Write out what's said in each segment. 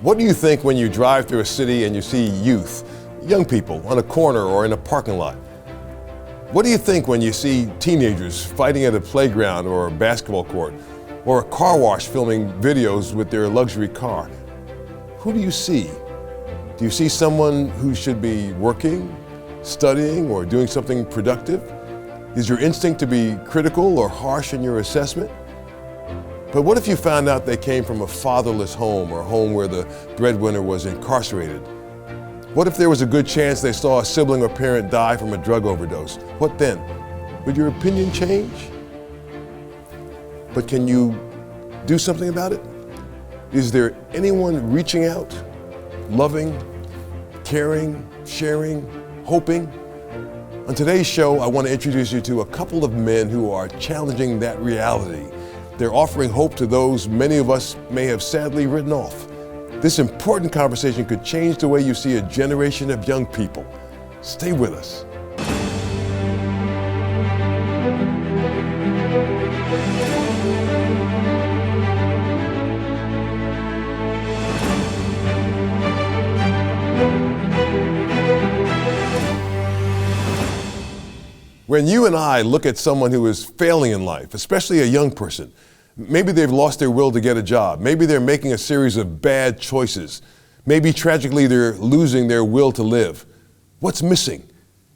What do you think when you drive through a city and you see youth, young people, on a corner or in a parking lot? What do you think when you see teenagers fighting at a playground or a basketball court, or a car wash filming videos with their luxury car? Who do you see? Do you see someone who should be working, studying, or doing something productive? Is your instinct to be critical or harsh in your assessment? But what if you found out they came from a fatherless home or a home where the breadwinner was incarcerated? What if there was a good chance they saw a sibling or parent die from a drug overdose? What then? Would your opinion change? But can you do something about it? Is there anyone reaching out, loving, caring, sharing, hoping? On today's show, I want to introduce you to a couple of men who are challenging that reality. They're offering hope to those many of us may have sadly written off. This important conversation could change the way you see a generation of young people. Stay with us. When you and I look at someone who is failing in life, especially a young person, maybe they've lost their will to get a job. Maybe they're making a series of bad choices. Maybe tragically they're losing their will to live. What's missing?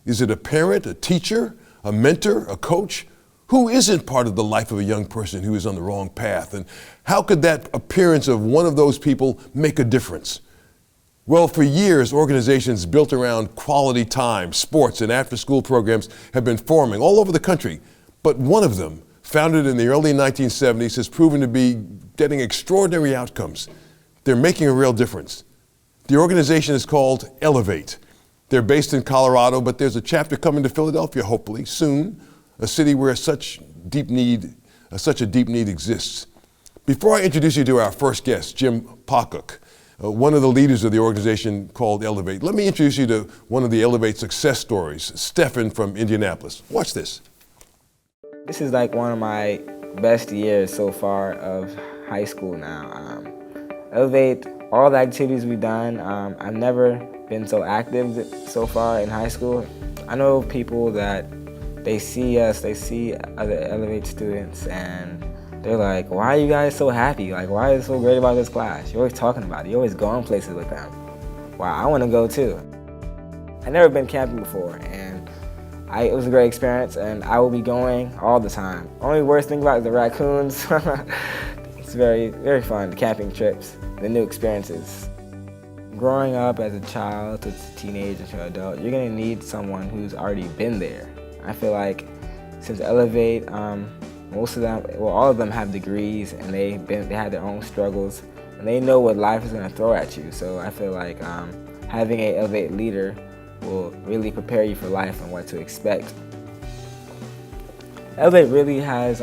Is it a parent, a teacher, a mentor, a coach? Who isn't part of the life of a young person who is on the wrong path? And how could that appearance of one of those people make a difference? Well, for years, organizations built around quality time, sports, and after-school programs have been forming all over the country. But one of them, founded in the early 1970s, has proven to be getting extraordinary outcomes. They're making a real difference. The organization is called Elevate. They're based in Colorado, but there's a chapter coming to Philadelphia, hopefully, soon, a city where such a deep need exists. Before I introduce you to our first guest, Jim Pocock, one of the leaders of the organization called Elevate, let me introduce you to one of the Elevate success stories, Stephen from Indianapolis. Watch this. This is like one of my best years so far of high school now. Elevate, all the activities we've done, I've never been so active so far in high school. I know people that they see us, they see other Elevate students, and they're like, why are you guys so happy? Like, why is it so great about this class? You're always talking about it. You're always going places with them. Wow, I want to go too. I've never been camping before, and it was a great experience, and I will be going all the time. Only worst thing about it is the raccoons. It's very, very fun, the camping trips, the new experiences. Growing up as a child to a teenager to an adult, you're going to need someone who's already been there. I feel like since Elevate, most of them, well, all of them have degrees, and they had their own struggles, and they know what life is going to throw at you. So I feel like having an Elevate leader will really prepare you for life and what to expect. Elevate really has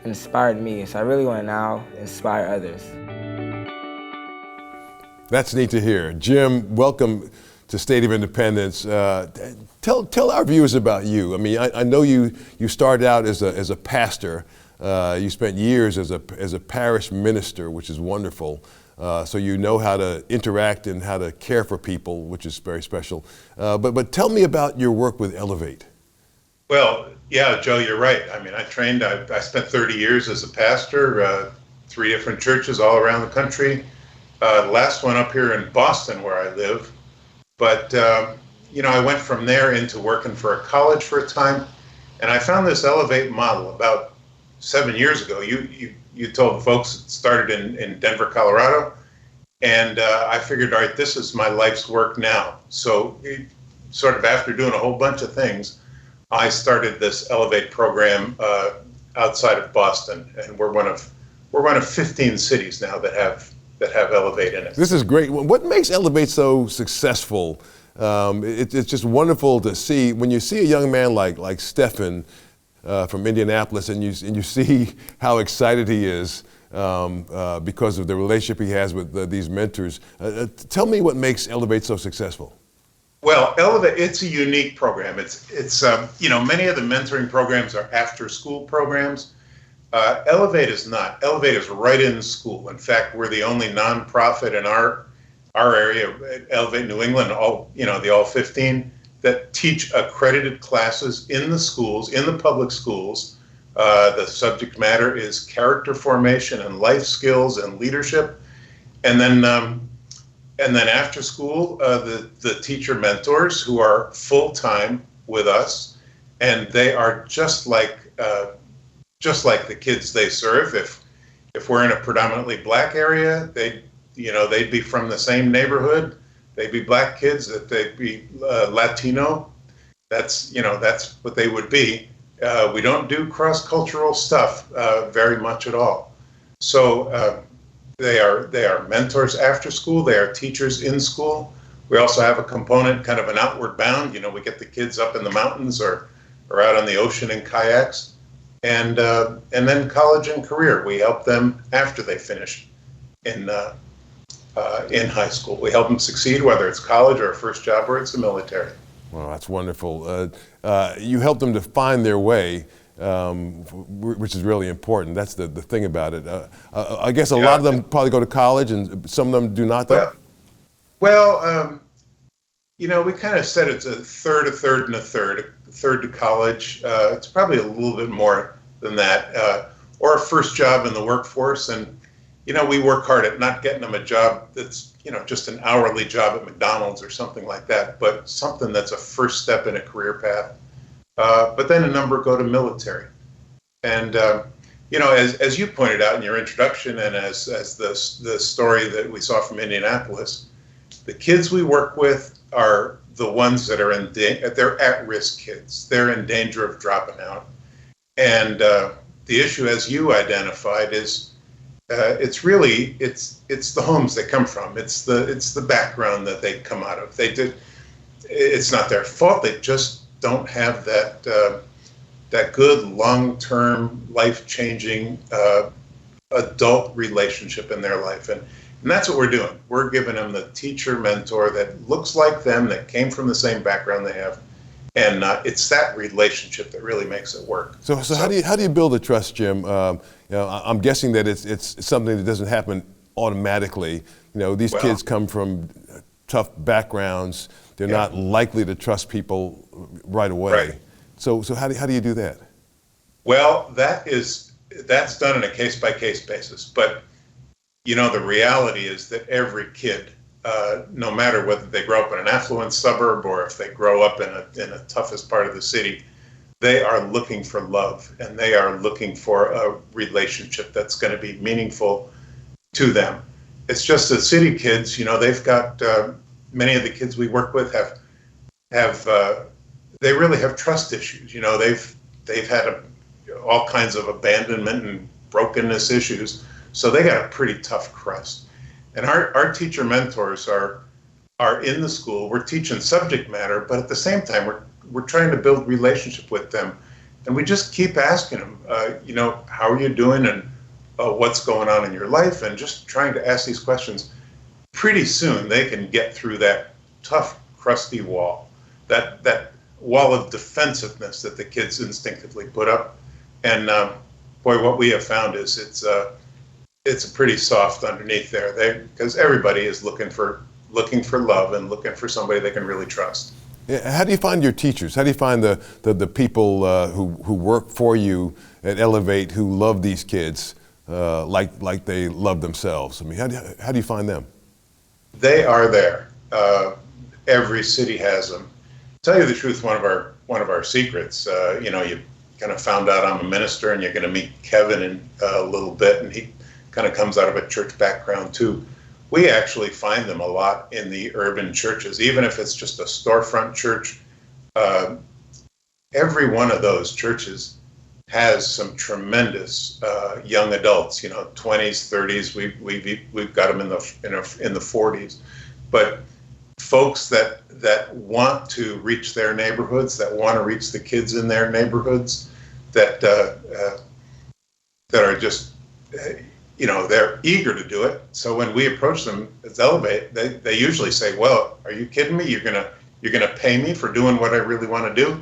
inspired me, so I really want to now inspire others. That's neat to hear. Jim, welcome to State of Independence. Tell our viewers about you. I mean, I know you started out as a pastor. You spent years as a parish minister, which is wonderful. So you know how to interact and how to care for people, which is very special. But tell me about your work with Elevate. Well, yeah, Joe, you're right. I mean, I spent 30 years as a pastor, 3 different churches all around the country. The last one up here in Boston, where I live. But, I went from there into working for a college for a time, and I found this Elevate model about 7 years ago. You told the folks it started in Denver, Colorado, and I figured, all right, this is my life's work now. So sort of after doing a whole bunch of things, I started this Elevate program outside of Boston, and we're one of 15 cities now that have Elevate in it. This is great. What makes Elevate so successful? It's just wonderful to see when you see a young man like Stephen from Indianapolis, and you see how excited he is because of the relationship he has with these mentors. Tell me what makes Elevate so successful. Well, Elevate, it's a unique program. It's many of the mentoring programs are after-school programs. Elevate is not. Elevate is right in school. In fact, we're the only nonprofit in our area, Elevate New England, the all 15, that teach accredited classes in the schools, in the public schools. The subject matter is character formation and life skills and leadership. And then after school, the teacher mentors who are full-time with us, and they are just like the kids they serve. If we're in a predominantly black area, they'd be from the same neighborhood. They'd be black kids, that they'd be Latino. That's what they would be. We don't do cross-cultural stuff very much at all. So they are mentors after school. They are teachers in school. We also have a component, kind of an outward bound. We get the kids up in the mountains or out on the ocean in kayaks. And then college and career. We help them after they finish in high school. We help them succeed, whether it's college or a first job or it's the military. Well, that's wonderful. You help them to find their way, which is really important. That's the thing about it. I guess a lot of them probably go to college, and some of them do not, though? Well, we kind of said it's a third, and a third. A third to college. It's probably a little bit more than that. Or a first job in the workforce. And, we work hard at not getting them a job that's, just an hourly job at McDonald's or something like that, but something that's a first step in a career path. But then a number go to military. And, as you pointed out in your introduction, and as the story that we saw from Indianapolis, the kids we work with are the ones that are they're at-risk kids. They're in danger of dropping out. And the issue, as you identified, is it's the homes they come from. It's the background that they come out of. It's not their fault. They just don't have that good long-term, life-changing adult relationship in their life. And that's what we're doing. We're giving them the teacher mentor that looks like them, that came from the same background they have. And it's that relationship that really makes it work. So how do you build a trust, Jim? I'm guessing that it's something that doesn't happen automatically. These kids come from tough backgrounds. They're not likely to trust people right away. Right. So how do you do that? Well, that's done on a case-by-case basis. But the reality is that every kid, no matter whether they grow up in an affluent suburb or if they grow up in the toughest part of the city, they are looking for love, and they are looking for a relationship that's going to be meaningful to them. It's just that city kids, they've got many of the kids we work with they really have trust issues. They've had all kinds of abandonment and brokenness issues, so they got a pretty tough crust. And our teacher mentors are in the school. We're teaching subject matter, but at the same time, we're trying to build relationship with them. And we just keep asking them, how are you doing, and what's going on in your life, and just trying to ask these questions. Pretty soon, they can get through that tough, crusty wall, that wall of defensiveness that the kids instinctively put up. And boy, what we have found is it's a pretty soft underneath there, because everybody is looking for love and looking for somebody they can really trust. Yeah, how do you find your teachers? How do you find the people who work for you at Elevate who love these kids like they love themselves? I mean, how do you find them? They are there. Every city has them. To tell you the truth, one of our secrets, you kind of found out I'm a minister, and you're going to meet Kevin in a little bit, and he kind of comes out of a church background too. We actually find them a lot in the urban churches, even if it's just a storefront church. Every one of those churches has some tremendous young adults, 20s, 30s. We've got them in the 40s, but folks that want to reach their neighborhoods, that want to reach the kids in their neighborhoods, that are just they're eager to do it. So when we approach them as Elevate, they usually say, "Well, are you kidding me? You're gonna pay me for doing what I really want to do?"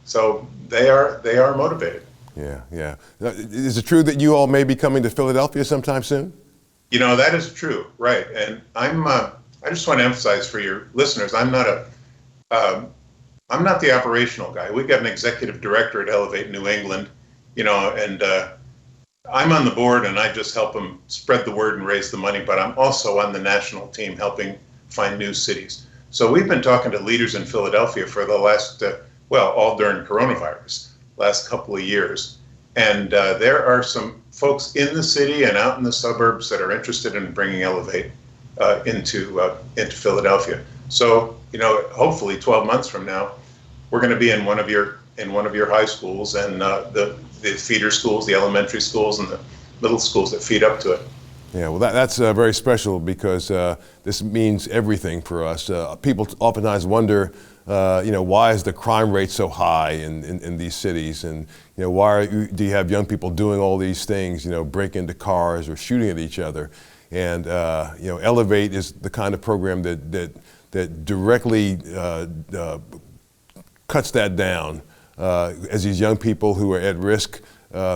So they are motivated. Yeah, yeah. Is it true that you all may be coming to Philadelphia sometime soon? That is true, right? And I just want to emphasize for your listeners, um, I'm not the operational guy. We've got an executive director at Elevate New England, and I'm on the board and I just help them spread the word and raise the money, but I'm also on the national team helping find new cities. So we've been talking to leaders in Philadelphia for the last, all during coronavirus, last couple of years. And there are some folks in the city and out in the suburbs that are interested in bringing Elevate into Philadelphia. So, hopefully 12 months from now, we're going to be in one of your high schools and the feeder schools, the elementary schools, and the middle schools that feed up to it. Yeah, well, that's very special because this means everything for us. People oftentimes wonder, why is the crime rate so high in these cities, and why do you have young people doing all these things, break into cars or shooting at each other? And Elevate is the kind of program that directly cuts that down as these young people who are at risk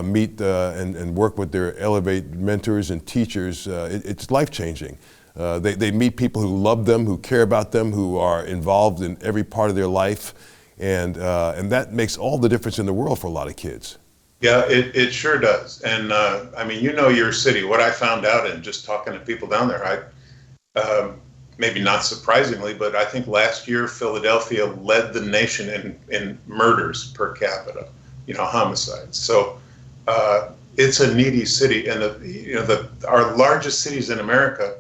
meet and work with their Elevate mentors and teachers. It's life-changing. They meet people who love them, who care about them, who are involved in every part of their life, and that makes all the difference in the world for a lot of kids. Yeah, it sure does. And your city. What I found out in just talking to people down there, maybe not surprisingly, but I think last year Philadelphia led the nation in murders per capita, homicides. So it's a needy city, and our largest cities in America,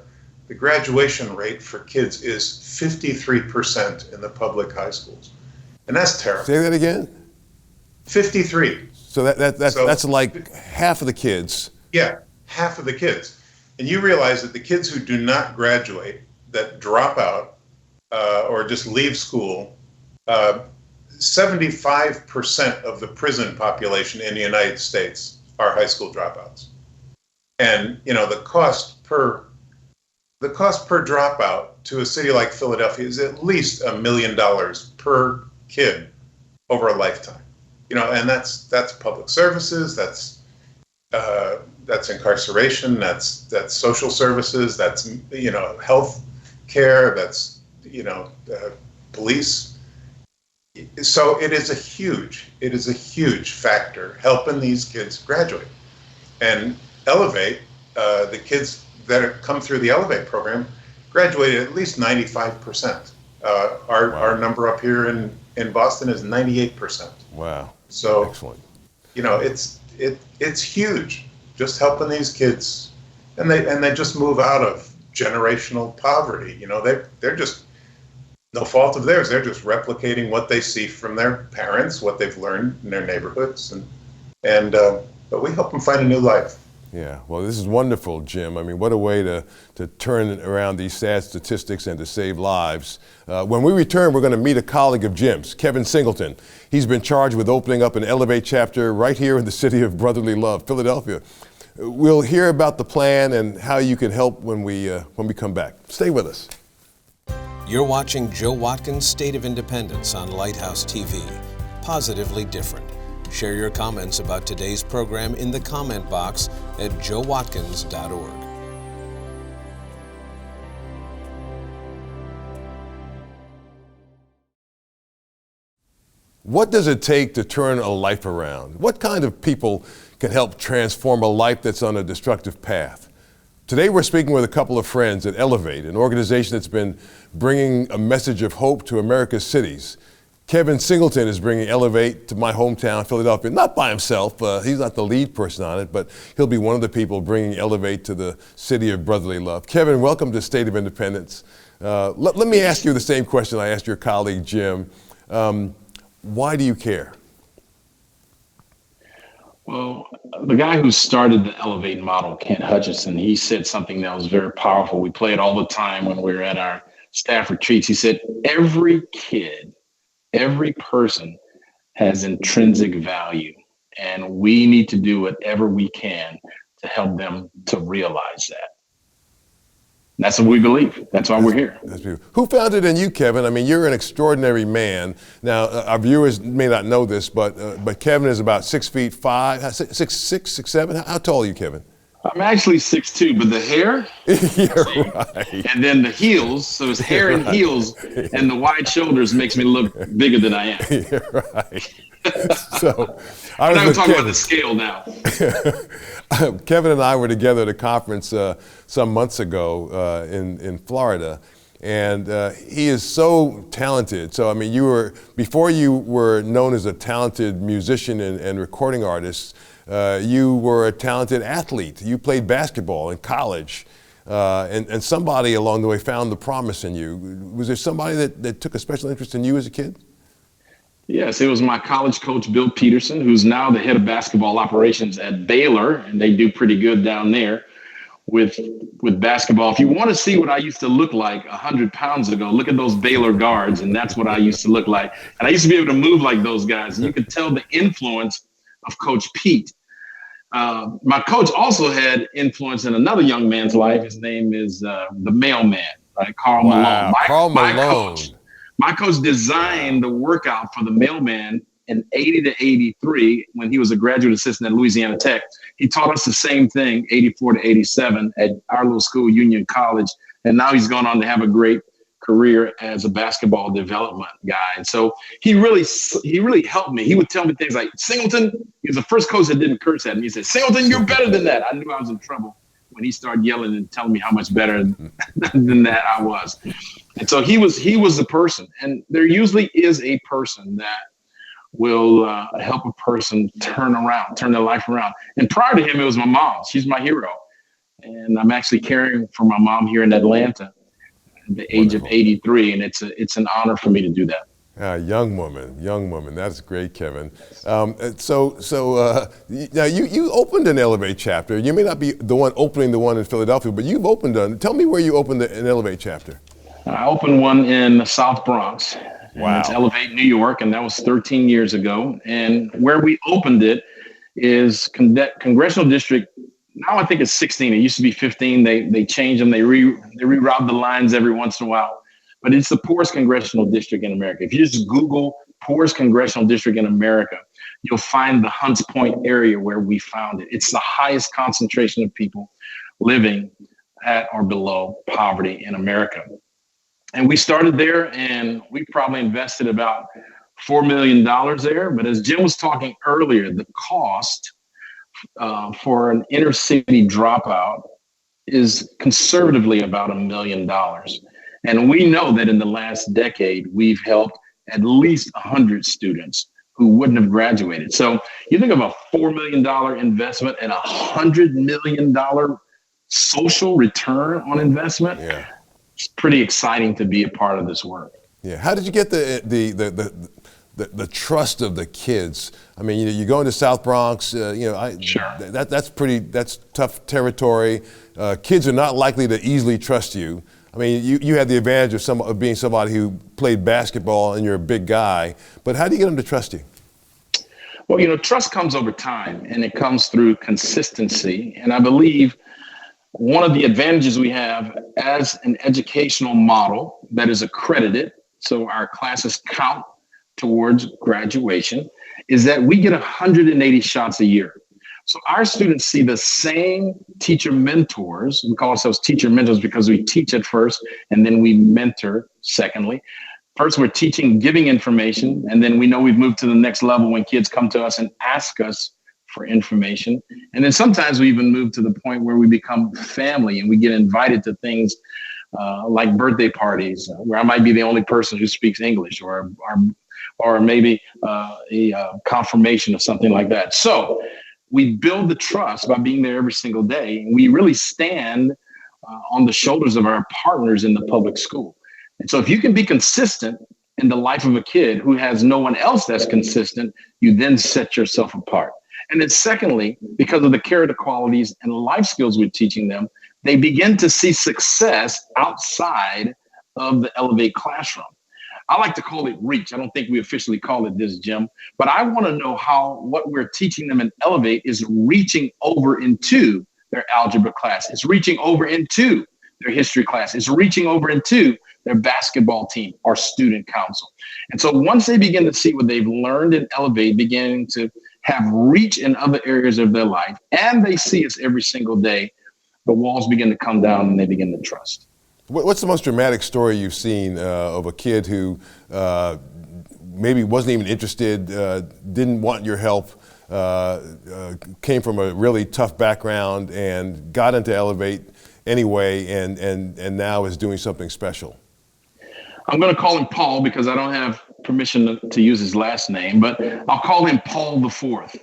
the graduation rate for kids is 53% in the public high schools, and that's terrible. Say that again. 53. So that's like half of the kids. Yeah, half of the kids, and you realize that the kids who do not graduate, that drop out or just leave school, 75% of the prison population in the United States are high school dropouts. And the cost per dropout to a city like Philadelphia is at least $1 million per kid over a lifetime. And that's public services, that's incarceration, that's social services, that's health care, that's police. So it is a huge factor helping these kids graduate. And Elevate, the kids that come through the Elevate program graduated at least 95%. Our number up here in Boston is 98%. Wow. So excellent. It's huge, just helping these kids, and they just move out of generational poverty. They're just no fault of theirs. They're just replicating what they see from their parents, what they've learned in their neighborhoods, but we help them find a new life. Yeah, well, this is wonderful, Jim. I mean, what a way to turn around these sad statistics and to save lives. When we return, we're going to meet a colleague of Jim's, Kevin Singleton. He's been charged with opening up an Elevate chapter right here in the city of brotherly love, Philadelphia. We'll hear about the plan and how you can help when we come back. Stay with us. You're watching Joe Watkins' State of Independence on Lighthouse TV. Positively different. Share your comments about today's program in the comment box at joewatkins.org. What does it take to turn a life around? What kind of people can help transform a life that's on a destructive path? Today we're speaking with a couple of friends at Elevate, an organization that's been bringing a message of hope to America's cities. Kevin Singleton is bringing Elevate to my hometown, Philadelphia, not by himself. He's not the lead person on it, but he'll be one of the people bringing Elevate to the city of brotherly love. Kevin, welcome to State of Independence. Let me ask you the same question I asked your colleague, Jim. Why do you care? Well, the guy who started the Elevate model, Kent Hutchinson, he said something that was very powerful. We play it all the time when we're at our staff retreats. He said, every kid, every person has intrinsic value, and we need to do whatever we can to help them to realize that. That's what we believe. That's why we're here. That's beautiful. Who found it in you, Kevin? I mean, you're an extraordinary man. Now, our viewers may not know this, but Kevin is about 6'5", 6'7". How tall are you, Kevin? I'm actually 6'2", but the hair, You're right. and then the heels, so it's hair and heels, and the wide shoulders makes me look bigger than I am. You're right. So, I'm not going to talk about the scale now. Kevin and I were together at a conference some months ago in Florida, and he is so talented. So, I mean, before you were known as a talented musician and recording artist, you were a talented athlete. You played basketball in college, and somebody along the way found the promise in you. Was there somebody that took a special interest in you as a kid? Yes, it was my college coach, Bill Peterson, who's now the head of basketball operations at Baylor, and they do pretty good down there with basketball. If you want to see what I used to look like 100 pounds ago, look at those Baylor guards, and that's what I used to look like. And I used to be able to move like those guys, and you could tell the influence of Coach Pete. My coach also had influence in another young man's life. His name is the mailman, right? Carl Malone. Carl Malone. My coach designed the workout for the mailman in 80 to 83 when he was a graduate assistant at Louisiana Tech. He taught us the same thing, 84 to 87 at our little school, Union College. And now he's gone on to have a great career as a basketball development guy. And so he really helped me. He would tell me things like, Singleton, he was the first coach that didn't curse at me. He said, Singleton, you're better than that. I knew I was in trouble when he started yelling and telling me how much better than that I was. And so he was the person. And there usually is a person that will help a person turn their life around. And prior to him, it was my mom. She's my hero. And I'm actually caring for my mom here in Atlanta at the age of 83. And it's an honor for me to do that. Young woman. That's great, Kevin. So now you opened an Elevate chapter. You may not be the one opening the one in Philadelphia, but you've opened one. Tell me where you opened an Elevate chapter. I opened one in the South Bronx. Wow. It's Elevate, New York, and that was 13 years ago. And where we opened it is Congressional District. Now I think it's 16. It used to be 15. They changed them. They reroute the lines every once in a while. But it's the poorest congressional district in America. If you just Google poorest congressional district in America, you'll find the Hunts Point area where we found it. It's the highest concentration of people living at or below poverty in America. And we started there, and we probably invested about $4 million there. But as Jim was talking earlier, the cost for an inner city dropout is conservatively about $1 million. And we know that in the last decade, we've helped at least 100 students who wouldn't have graduated. So you think of a $4 million investment and $100 million social return on investment. Yeah. It's pretty exciting to be a part of this work. Yeah. How did you get the trust of the kids? I mean, you go into South Bronx. Sure. That's tough territory. Kids are not likely to easily trust you. I mean, you had the advantage of being somebody who played basketball and you're a big guy. But how do you get them to trust you? Well, trust comes over time, and it comes through consistency. And I believe one of the advantages we have as an educational model that is accredited, so our classes count towards graduation, is that we get 180 shots a year. So our students see the same teacher mentors. We call ourselves teacher mentors because we teach at first and then we mentor secondly. First, we're teaching, giving information, and then we know we've moved to the next level when kids come to us and ask us for information. And then sometimes we even move to the point where we become family and we get invited to things like birthday parties where I might be the only person who speaks English or maybe a confirmation of something like that. So we build the trust by being there every single day. And we really stand on the shoulders of our partners in the public school. And so if you can be consistent in the life of a kid who has no one else that's consistent, you then set yourself apart. And then secondly, because of the character qualities and life skills we're teaching them, they begin to see success outside of the Elevate classroom. I like to call it reach. I don't think we officially call it this, Jim, but I want to know how what we're teaching them in Elevate is reaching over into their algebra class. It's reaching over into their history class. It's reaching over into their basketball team or student council. And so once they begin to see what they've learned and elevate, beginning to have reach in other areas of their life, and they see us every single day, the walls begin to come down and they begin to trust. What's the most dramatic story you've seen of a kid who maybe wasn't even interested, didn't want your help, came from a really tough background and got into Elevate anyway, and now is doing something special? I'm going to call him Paul because I don't have permission to use his last name, but I'll call him Paul the Fourth,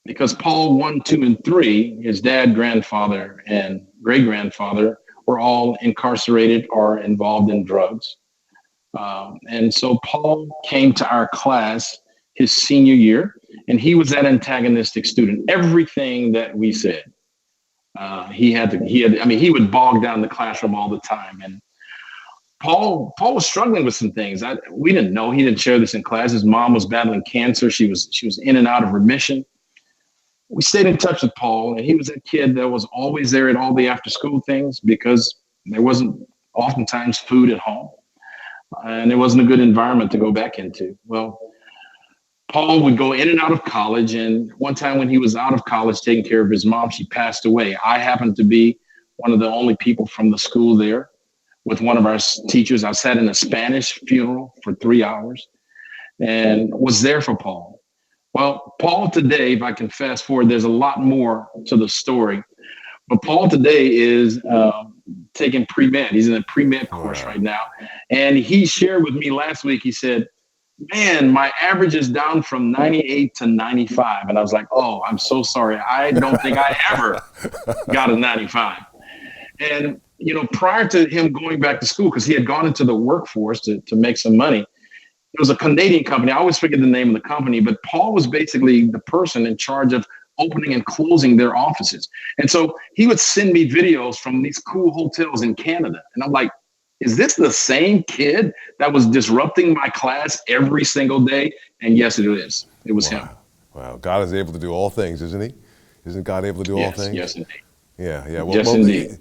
because Paul 1, 2, and 3, his dad, grandfather, and great-grandfather were all incarcerated or involved in drugs. And so Paul came to our class his senior year, and he was that antagonistic student. Everything that we said, he would bog down the classroom all the time. And Paul was struggling with some things. We didn't know. He didn't share this in class. His mom was battling cancer. She was in and out of remission. We stayed in touch with Paul, and he was a kid that was always there at all the after school things because there wasn't oftentimes food at home, and it wasn't a good environment to go back into. Well, Paul would go in and out of college, and one time when he was out of college taking care of his mom, she passed away. I happened to be one of the only people from the school there with one of our teachers. I sat in a Spanish funeral for 3 hours and was there for Paul. Well, Paul today, if I can fast forward, there's a lot more to the story. But Paul today is taking pre-med. He's in a pre-med course right now. And he shared with me last week, he said, man, my average is down from 98 to 95. And I was like, oh, I'm so sorry. I don't think I ever got a 95. And, prior to him going back to school, because he had gone into the workforce to make some money, it was a Canadian company. I always forget the name of the company, but Paul was basically the person in charge of opening and closing their offices. And so he would send me videos from these cool hotels in Canada. And I'm like, is this the same kid that was disrupting my class every single day? And yes, it is. It was him. Wow. God is able to do all things, isn't he? Isn't God able to do all things? Yes, indeed. Yeah. Yes, indeed.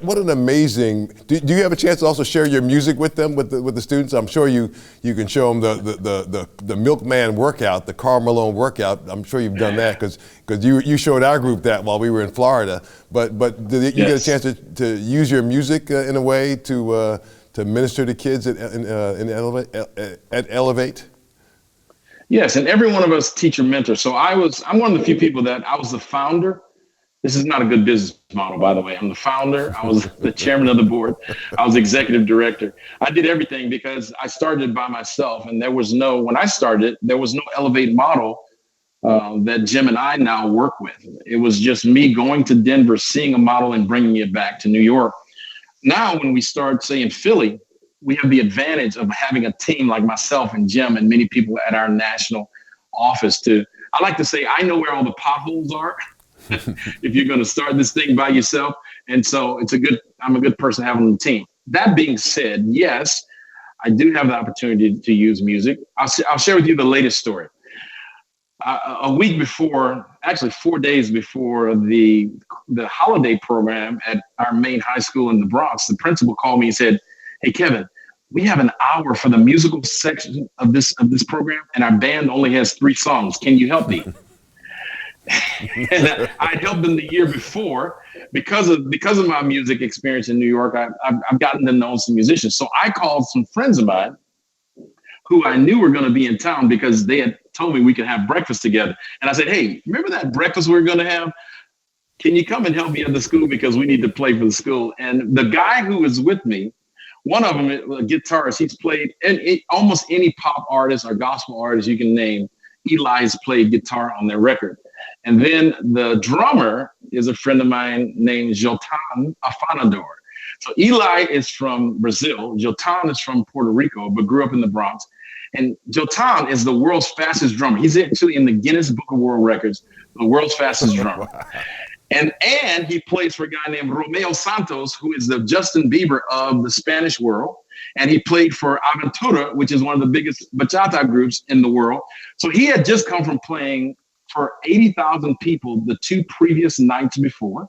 What an amazing. Do you have a chance to also share your music with them, with the students? I'm sure you can show them the Milkman workout, the Karl Malone workout. I'm sure you've done that because you showed our group that while we were in Florida. But did you get a chance to use your music in a way to minister to kids at Elevate? Yes, and every one of us teacher mentors. So I'm one of the few people that I was the founder. This is not a good business model, by the way. I'm the founder. I was the chairman of the board. I was executive director. I did everything because I started by myself, and when I started, there was no Elevate model that Jim and I now work with. It was just me going to Denver, seeing a model and bringing it back to New York. Now, when we start, say, in Philly, we have the advantage of having a team like myself and Jim and many people at our national office I like to say, I know where all the potholes are. If you're going to start this thing by yourself. And so I'm a good person having on the team. That being said, yes, I do have the opportunity to use music. I'll share with you the latest story. A week before, actually 4 days before the holiday program at our main high school in the Bronx, the principal called me and said, hey, Kevin, we have an hour for the musical section of this program, and our band only has 3 songs. Can you help me? And I'd helped them the year before because of my music experience in New York. I've gotten to know some musicians. So I called some friends of mine who I knew were going to be in town because they had told me we could have breakfast together. And I said, hey, remember that breakfast we were going to have? Can you come and help me at the school because we need to play for the school? And the guy who was with me, one of them, a guitarist, he's played almost any pop artist or gospel artist you can name. Eli's played guitar on their record. And then the drummer is a friend of mine named Jotan Afanador. So Eli is from Brazil. Jotan is from Puerto Rico, but grew up in the Bronx. And Jotan is the world's fastest drummer. He's actually in the Guinness Book of World Records, the world's fastest drummer. And he plays for a guy named Romeo Santos, who is the Justin Bieber of the Spanish world. And he played for Aventura, which is one of the biggest bachata groups in the world. So he had just come from playing for 80,000 people the 2 previous nights before.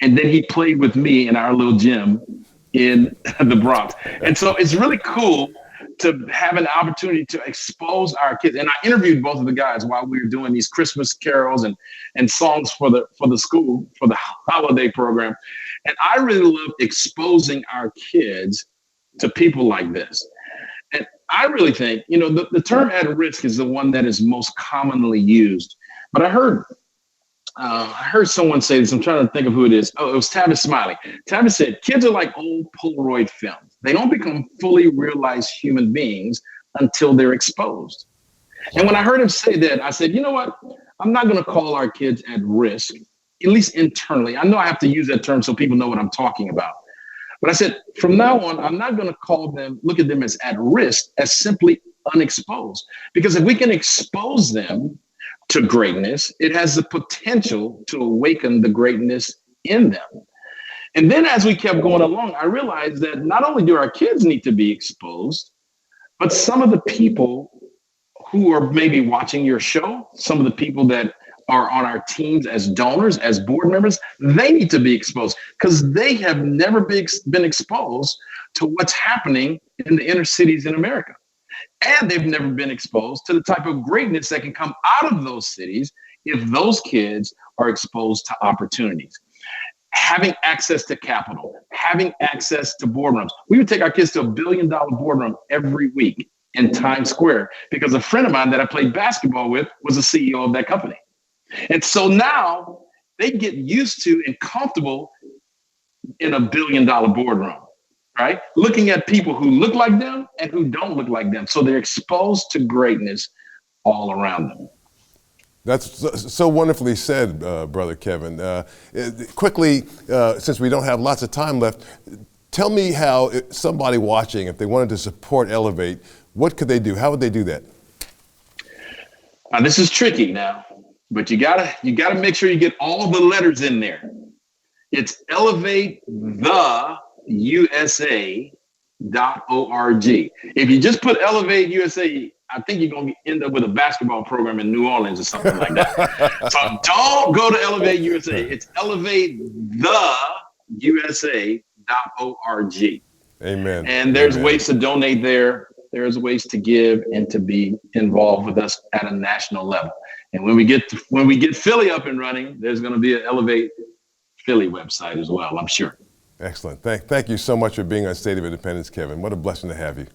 And then he played with me in our little gym in the Bronx. And so it's really cool to have an opportunity to expose our kids. And I interviewed both of the guys while we were doing these Christmas carols and songs for the school, for the holiday program. And I really love exposing our kids to people like this. And I really think, the term at risk is the one that is most commonly used. But I heard someone say this. I'm trying to think of who it is. Oh, it was Tavis Smiley. Tavis said, kids are like old Polaroid films. They don't become fully realized human beings until they're exposed. And when I heard him say that, I said, you know what? I'm not going to call our kids at risk, at least internally. I know I have to use that term so people know what I'm talking about. But I said, from now on, I'm not going to look at them as at risk, as simply unexposed. Because if we can expose them to greatness, it has the potential to awaken the greatness in them. And then as we kept going along, I realized that not only do our kids need to be exposed, but some of the people who are maybe watching your show, some of the people that are on our teams as donors, as board members, they need to be exposed because they have never been exposed to what's happening in the inner cities in America. And they've never been exposed to the type of greatness that can come out of those cities if those kids are exposed to opportunities. Having access to capital, having access to boardrooms. We would take our kids to $1 billion boardroom every week in Times Square because a friend of mine that I played basketball with was the CEO of that company. And so now they get used to and comfortable in $1 billion boardroom. Right? Looking at people who look like them and who don't look like them. So they're exposed to greatness all around them. That's so wonderfully said, Brother Kevin. Quickly, since we don't have lots of time left, tell me how somebody watching, if they wanted to support Elevate, what could they do? How would they do that? This is tricky now, but you gotta make sure you get all the letters in there. It's ElevateTheUSA.org. If you just put Elevate USA, I think you're going to end up with a basketball program in New Orleans or something like that. So don't go to Elevate USA. It's ElevateTheUSA.org. Amen. And there's Amen. ways to donate there. There's ways to give and to be involved with us at a national level. And when we get Philly up and running, there's going to be an Elevate Philly website as well, I'm sure. Excellent. Thank you so much for being on State of Independence, Kevin. What a blessing to have you.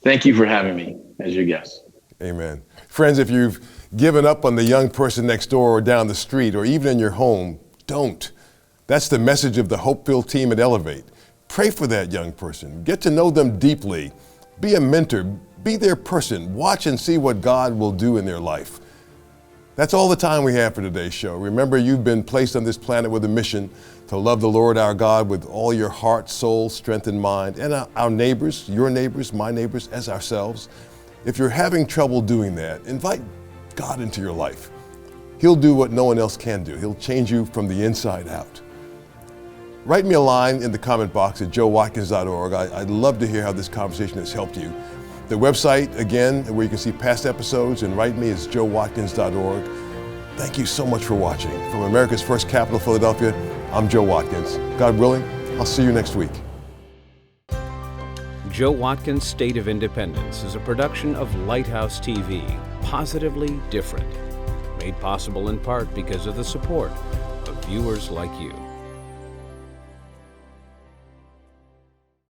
Thank you for having me as your guest. Amen. Friends, if you've given up on the young person next door or down the street or even in your home, don't. That's the message of the Hope-Filled team at Elevate. Pray for that young person. Get to know them deeply. Be a mentor. Be their person. Watch and see what God will do in their life. That's all the time we have for today's show. Remember, you've been placed on this planet with a mission to love the Lord our God with all your heart, soul, strength, and mind, and our neighbors, your neighbors, my neighbors, as ourselves. If you're having trouble doing that, invite God into your life. He'll do what no one else can do. He'll change you from the inside out. Write me a line in the comment box at joewatkins.org. I'd love to hear how this conversation has helped you. The website, again, where you can see past episodes and write me, is joewatkins.org. Thank you so much for watching. From America's first capital, Philadelphia, I'm Joe Watkins. God willing, I'll see you next week. Joe Watkins' State of Independence is a production of Lighthouse TV, positively different. Made possible in part because of the support of viewers like you.